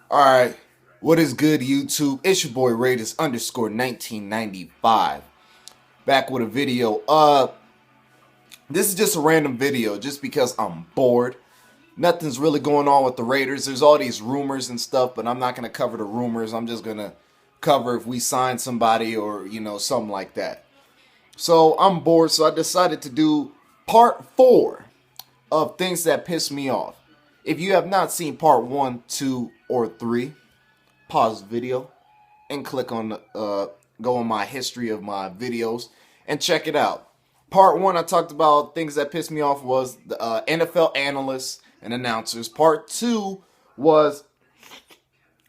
Alright, what is good, YouTube? It's your boy Raiders underscore 1995. Back with a video. This is just a random video just because I'm bored. Nothing's really going on with the Raiders. There's all these rumors and stuff, but I'm not going to cover the rumors. I'm just going to cover if we sign somebody or, something like that. So I'm bored, so I decided to do part 4 of things that piss me off. If you have not seen part 1, 2, or 3, pause the video and click on go on my history of my videos and check it out. Part 1, I talked about things that pissed me off was the NFL analysts and announcers. Part 2 was,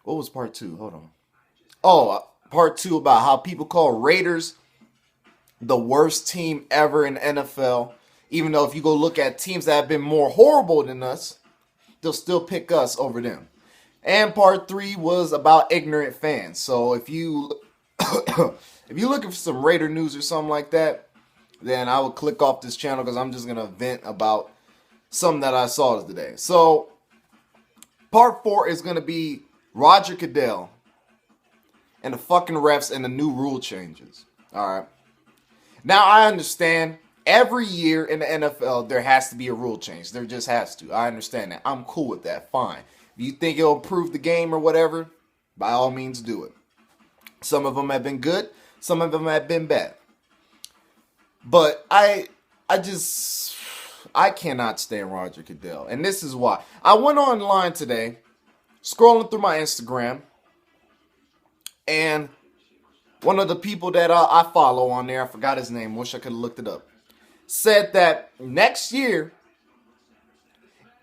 what was part 2? Hold on. Part 2 about how people call Raiders the worst team ever in the NFL. Even though if you go look at teams that have been more horrible than us, they'll still pick us over them. And part 3 was about ignorant fans. So if you if you're looking for some Raider news or something like that, then I would click off this channel because I'm just gonna vent about something that I saw today. So part 4 is gonna be Roger Goodell and the fucking refs and the new rule changes. Alright. Now I understand every year in the NFL there has to be a rule change. There just has to. I understand that. I'm cool with that. Fine. If you think it'll improve the game or whatever, by all means do it. Some of them have been good. Some of them have been bad. But I cannot stand Roger Goodell. And this is why. I went online today, scrolling through my Instagram, and one of the people that I follow on there, I forgot his name, wish I could have looked it up, said that next year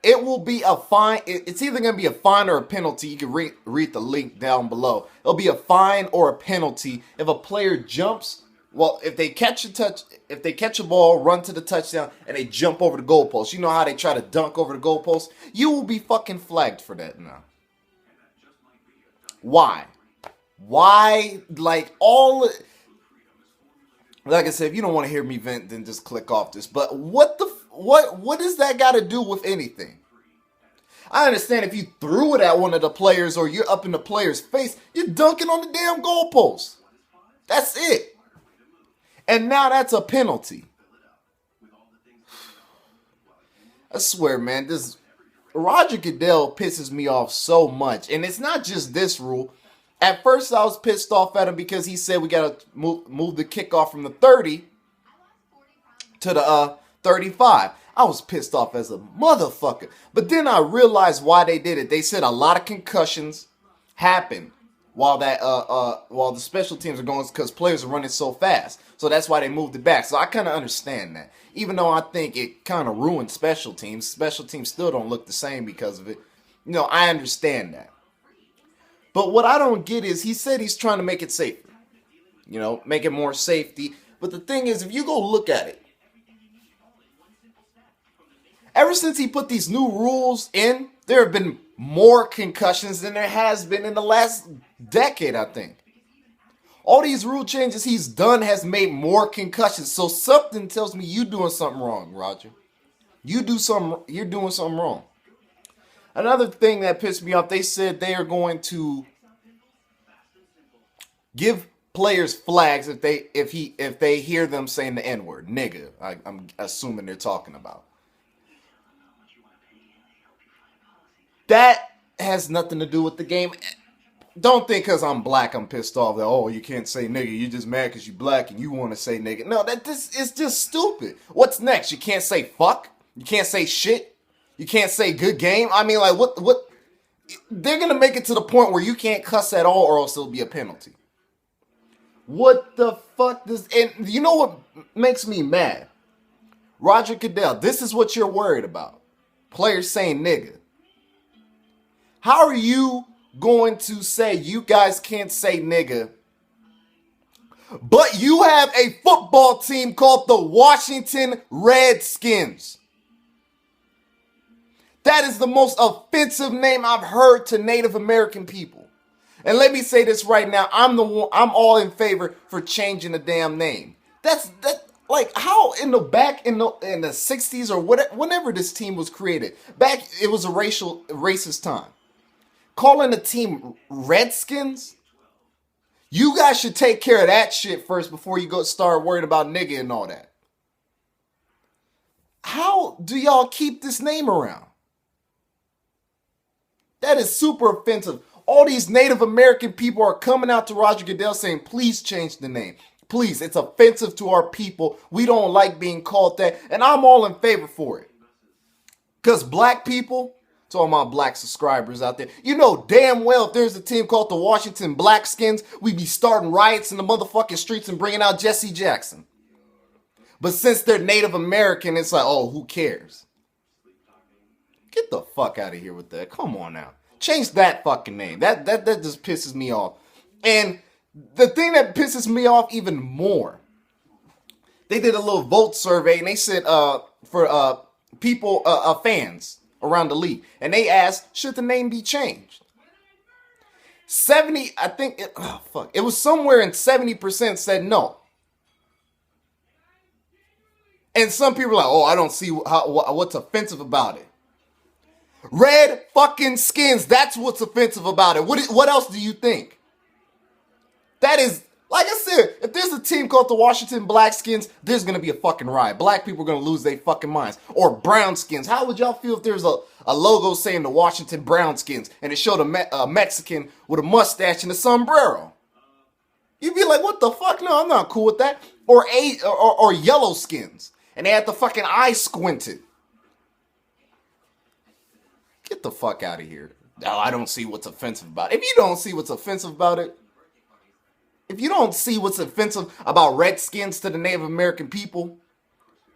it will be a fine. It's either going to be a fine or a penalty. You can read the link down below. It'll be a fine or a penalty if a player jumps. Well, if they catch a ball, run to the touchdown, and they jump over the goalpost. You know how they try to dunk over the goalpost? You will be fucking flagged for that now. Why? Why? Like I said, if you don't want to hear me vent, then just click off this. But what does that got to do with anything? I understand if you threw it at one of the players or you're up in the player's face, you're dunking on the damn goalpost. That's it. And now that's a penalty. I swear, man, this Roger Goodell pisses me off so much. And it's not just this rule. At first, I was pissed off at him because he said we got to move the kickoff from the 30 to the 35. I was pissed off as a motherfucker. But then I realized why they did it. They said a lot of concussions happened while the special teams are going because players are running so fast. So that's why they moved it back. So I kind of understand that. Even though I think it kind of ruined special teams. Special teams still don't look the same because of it. I understand that. But what I don't get is he said he's trying to make it safer. Make it more safety. But the thing is, if you go look at it, ever since he put these new rules in, there have been more concussions than there has been in the last decade, I think. All these rule changes he's done has made more concussions. So something tells me you're doing something wrong, Roger. You're doing something wrong. Another thing that pissed me off, they said they are going to give players flags if they hear them saying the N-word, nigga. I'm assuming they're talking about. That has nothing to do with the game. Don't think because I'm black I'm pissed off that, you can't say nigga. You're just mad because you black and you want to say nigga. No, this is just stupid. What's next? You can't say fuck? You can't say shit? You can't say good game? I mean, like, what? They're going to make it to the point where you can't cuss at all or else it'll be a penalty. What the fuck does... And you know what makes me mad? Roger Goodell, this is what you're worried about. Players saying nigga. How are you going to say you guys can't say nigga, but you have a football team called the Washington Redskins? That is the most offensive name I've heard to Native American people. And let me say this right now. I'm all in favor for changing the damn name. Like how in the 60s or whatever, whenever this team was created, back it was a racist time. calling the team Redskins? You guys should take care of that shit first before you go start worrying about nigga and all that. How do y'all keep this name around? That is super offensive. All these Native American people are coming out to Roger Goodell saying, please change the name. Please, it's offensive to our people. We don't like being called that. And I'm all in favor for it. Because black people, to all my black subscribers out there, you know damn well if there's a team called the Washington Blackskins, we'd be starting riots in the motherfucking streets and bringing out Jesse Jackson. But since they're Native American, it's like, oh, who cares? Get the fuck out of here with that. Come on now. Change that fucking name. That just pisses me off. And the thing that pisses me off even more, they did a little vote survey and they said for people, fans around the league, and they asked, should the name be changed? 70, I think, it was somewhere in 70% said no. And some people are like, oh, I don't see what's offensive about it. Red fucking skins, that's what's offensive about it. What else do you think? That is, like I said, if there's a team called the Washington Blackskins, there's going to be a fucking riot. Black people are going to lose their fucking minds. Or Brownskins. How would y'all feel if there's a logo saying the Washington Brownskins and it showed a Mexican with a mustache and a sombrero? You'd be like, what the fuck? No, I'm not cool with that. Or yellow skins and they had the fucking eye squinted. Get the fuck out of here. No, I don't see what's offensive about it. If you don't see what's offensive about it, if you don't see what's offensive about Redskins to the Native American people,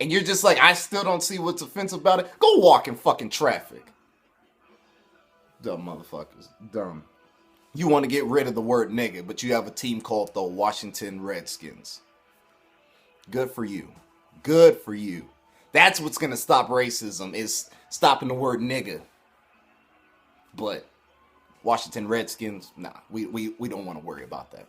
and you're just like, I still don't see what's offensive about it, go walk in fucking traffic. Dumb motherfuckers. Dumb. You want to get rid of the word nigga, but you have a team called the Washington Redskins. Good for you. Good for you. That's what's going to stop racism, is stopping the word nigga. But Washington Redskins, nah, we don't want to worry about that.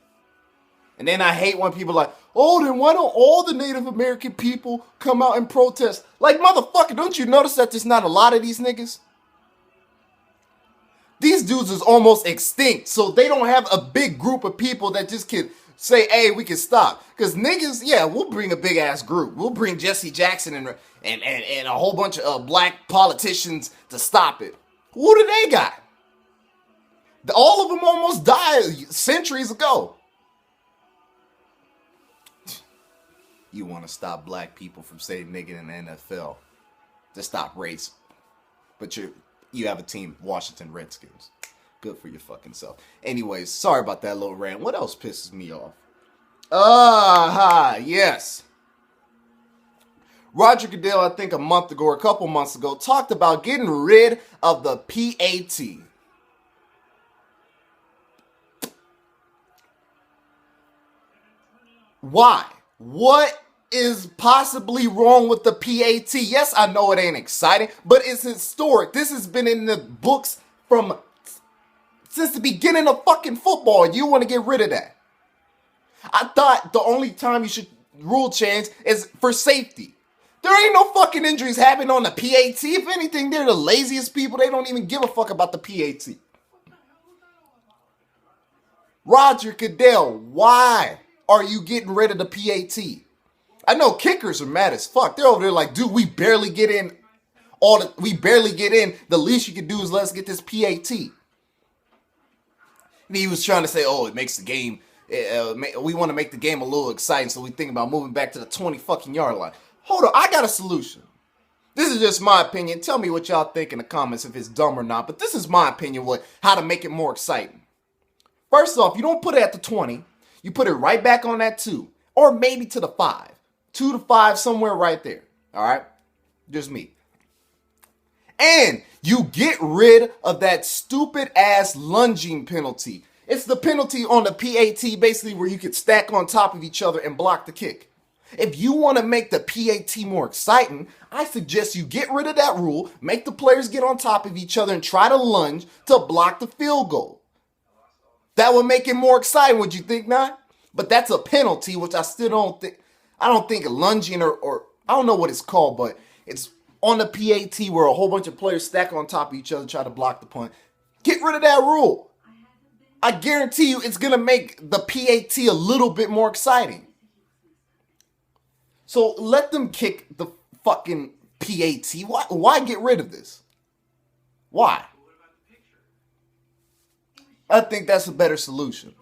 And then I hate when people are like, oh, then why don't all the Native American people come out and protest? Like, motherfucker, don't you notice that there's not a lot of these niggas? These dudes is almost extinct, so they don't have a big group of people that just can say, hey, we can stop. Because niggas, yeah, we'll bring a big-ass group. We'll bring Jesse Jackson and a whole bunch of black politicians to stop it. Who do they got? All of them almost died centuries ago. You want to stop black people from saying nigga in the NFL to stop race. But you have a team, Washington Redskins. Good for your fucking self. Anyways, sorry about that little rant. What else pisses me off? Yes. Roger Goodell, I think a couple months ago, talked about getting rid of the PAT. Why? What is possibly wrong with the PAT? Yes, I know it ain't exciting, but it's historic. This has been in the books since the beginning of fucking football, and you want to get rid of that. I thought the only time you should rule change is for safety. There ain't no fucking injuries happening on the PAT. If anything, they're the laziest people. They don't even give a fuck about the PAT. Roger Goodell, why are you getting rid of the PAT? I know kickers are mad as fuck. They're over there like, dude, we barely get in. The least you can do is let's get this PAT. And he was trying to say, oh, it makes the game. We want to make the game a little exciting, so we think about moving back to the 20 fucking yard line. Hold on, I got a solution. This is just my opinion. Tell me what y'all think in the comments if it's dumb or not. But this is my opinion how to make it more exciting. First off, you don't put it at the 20. You put it right back on that 2. Or maybe to the 5. 2 to 5, somewhere right there. All right? Just me. And you get rid of that stupid ass lunging penalty. It's the penalty on the PAT basically where you could stack on top of each other and block the kick. If you want to make the PAT more exciting, I suggest you get rid of that rule, make the players get on top of each other and try to lunge to block the field goal. That would make it more exciting, would you think not? But that's a penalty, which I still don't think. I don't think lunging or I don't know what it's called, but it's on the PAT where a whole bunch of players stack on top of each other, try to block the punt. Get rid of that rule. I guarantee you it's going to make the PAT a little bit more exciting. So let them kick the fucking PAT. Why get rid of this? Why? I think that's a better solution.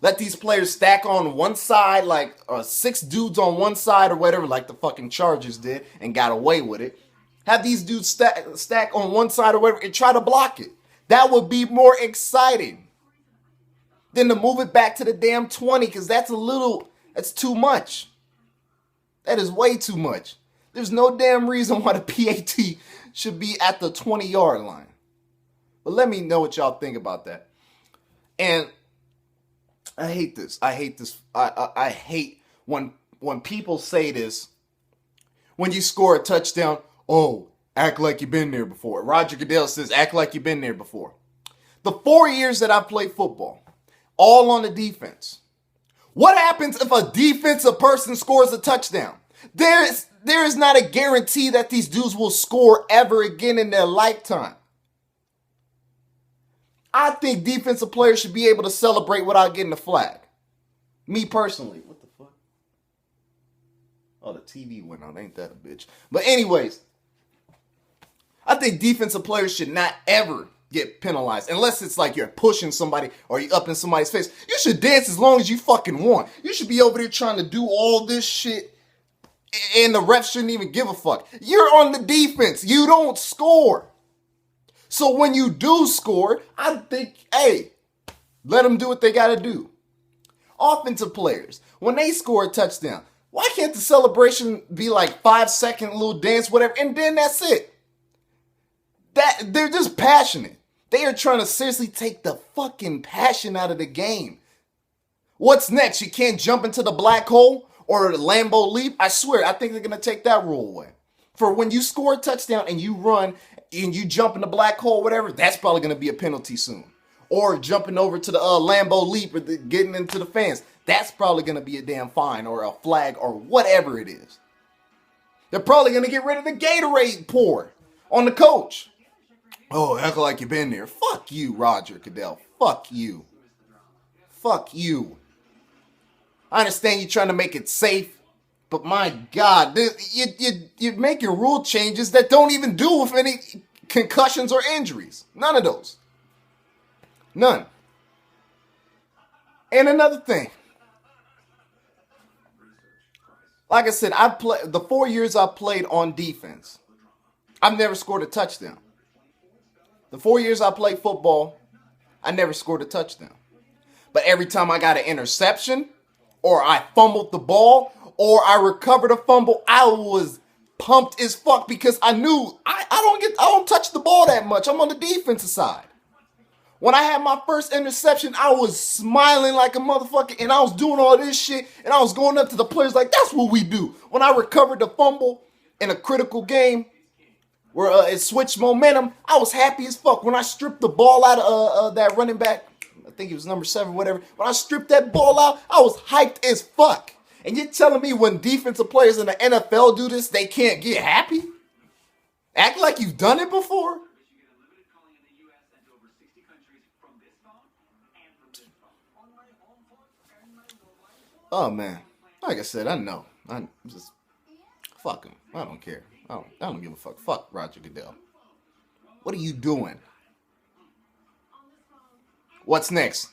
Let these players stack on one side, like 6 dudes on one side or whatever, like the fucking Chargers did and got away with it. Have these dudes stack on one side or whatever and try to block it. That would be more exciting than to move it back to the damn 20, because that's too much. That is way too much. There's no damn reason why the PAT should be at the 20-yard line. But let me know what y'all think about that. And I hate this. I hate when people say this. When you score a touchdown, oh, act like you've been there before. Roger Goodell says, act like you've been there before. The 4 years that I've played football, all on the defense. What happens if a defensive person scores a touchdown? There is not a guarantee that these dudes will score ever again in their lifetime. I think defensive players should be able to celebrate without getting a flag. Me personally. What the fuck? Oh, the TV went on. Ain't that a bitch? But anyways, I think defensive players should not ever get penalized. Unless it's like you're pushing somebody or you're up in somebody's face. You should dance as long as you fucking want. You should be over there trying to do all this shit and the refs shouldn't even give a fuck. You're on the defense. You don't score. So when you do score, I think, hey, let them do what they got to do. Offensive players, when they score a touchdown, why can't the celebration be like 5-second little dance, whatever, and then that's it? They're just passionate. They are trying to seriously take the fucking passion out of the game. What's next? You can't jump into the black hole or the Lambeau leap? I swear, I think they're going to take that rule away. For when you score a touchdown and you run and you jump in the black hole, whatever, that's probably going to be a penalty soon. Or jumping over to the Lambeau leap or getting into the fans, that's probably going to be a damn fine or a flag or whatever it is. They're probably going to get rid of the Gatorade pour on the coach. Oh, act like you've been there. Fuck you, Roger Goodell. Fuck you. Fuck you. I understand you're trying to make it safe, but my God, you're making rule changes that don't even do with any concussions or injuries. None of those. None. And another thing. Like I said, the 4 years I played on defense, I've never scored a touchdown. The 4 years I played football, I never scored a touchdown. But every time I got an interception, or I fumbled the ball, or I recovered a fumble, I was pumped as fuck because I knew I don't touch the ball that much. I'm on the defensive side. When I had my first interception, I was smiling like a motherfucker, and I was doing all this shit, and I was going up to the players like, that's what we do. When I recovered the fumble in a critical game where it switched momentum, I was happy as fuck. When I stripped the ball out of that running back, I think it was number 7, whatever. When I stripped that ball out, I was hyped as fuck. And you're telling me when defensive players in the NFL do this, they can't get happy? Act like you've done it before? Oh, man. Like I said, I know. I just, fuck him. I don't care. I don't give a fuck. Fuck Roger Goodell. What are you doing? What's next?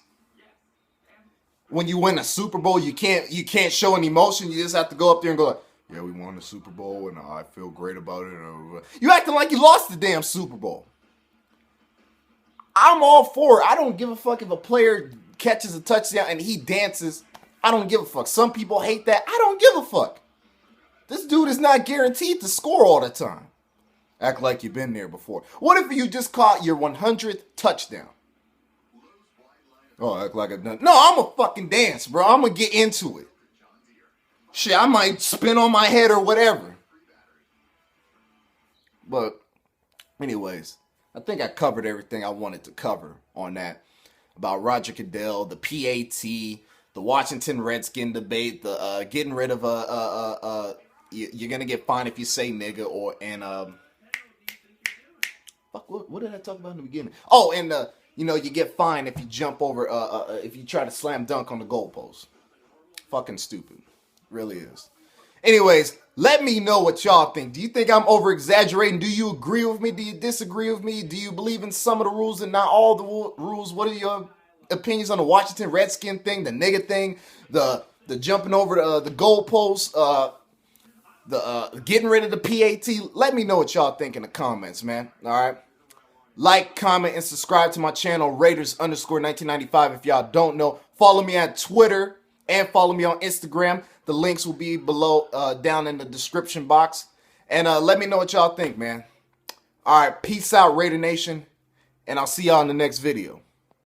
When you win a Super Bowl, you can't show any emotion. You just have to go up there and go, yeah, we won the Super Bowl, and I feel great about it. You acting like you lost the damn Super Bowl. I'm all for it. I don't give a fuck if a player catches a touchdown and he dances. I don't give a fuck. Some people hate that. I don't give a fuck. This dude is not guaranteed to score all the time. Act like you've been there before. What if you just caught your 100th touchdown? Oh, act like I've done. No, I'm a fucking dance, bro. I'm going to get into it. Shit, I might spin on my head or whatever. But anyways, I think I covered everything I wanted to cover on that. About Roger Goodell, the PAT, the Washington Redskin debate, the getting rid of you're going to get fined if you say nigga, fuck, what did I talk about in the beginning? Oh, and you know, you get fined if you jump over, if you try to slam dunk on the goalpost. Fucking stupid. Really is. Anyways, let me know what y'all think. Do you think I'm over exaggerating? Do you agree with me? Do you disagree with me? Do you believe in some of the rules and not all the rules? What are your opinions on the Washington Redskin thing, the nigga thing, the jumping over the goalposts, the getting rid of the PAT? Let me know what y'all think in the comments, man. All right. Like, comment, and subscribe to my channel, Raiders_1995. If y'all don't know, follow me on Twitter and follow me on Instagram. The links will be below, down in the description box. And let me know what y'all think, man. All right, peace out, Raider Nation, and I'll see y'all in the next video.